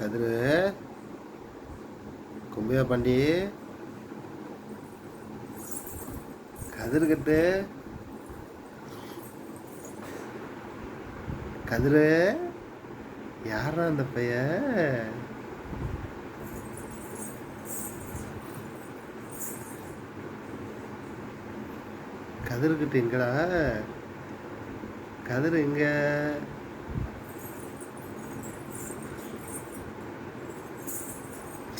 கதிரு கும்பியா பாண்டி கதிர்கிட்ட கதிரு யாரா அந்த பையன்? கதிர்கிட்ட எங்கடா? கதிர் எங்க?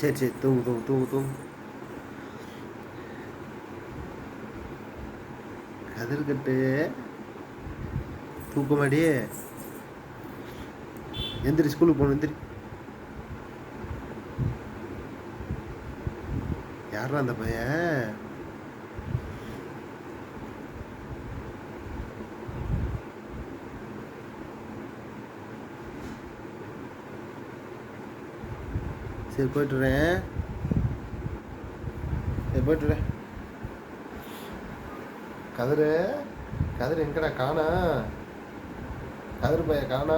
சரி சரி தூங்கு தூங்கு தூங்கு தூங்கு. கதிர்கிட்ட தூக்கமாடி எந்திரி, ஸ்கூலுக்கு போகணும் எந்திரி. யாரா அந்த பையன்? சரி போய்ட்டுறேன், சரி போய்ட்டுறேன். கதிரு கதிர் எங்கடா காணா? கதிர் பையன் காணா?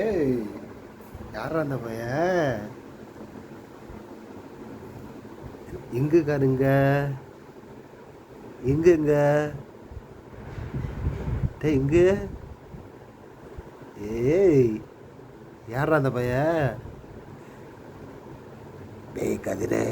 ஏய் யாரா அந்த பையன்? எங்க காருங்க? எங்க எங்க எங்க? ஏய் யாரா அந்த பையன்? டேய் கதிரே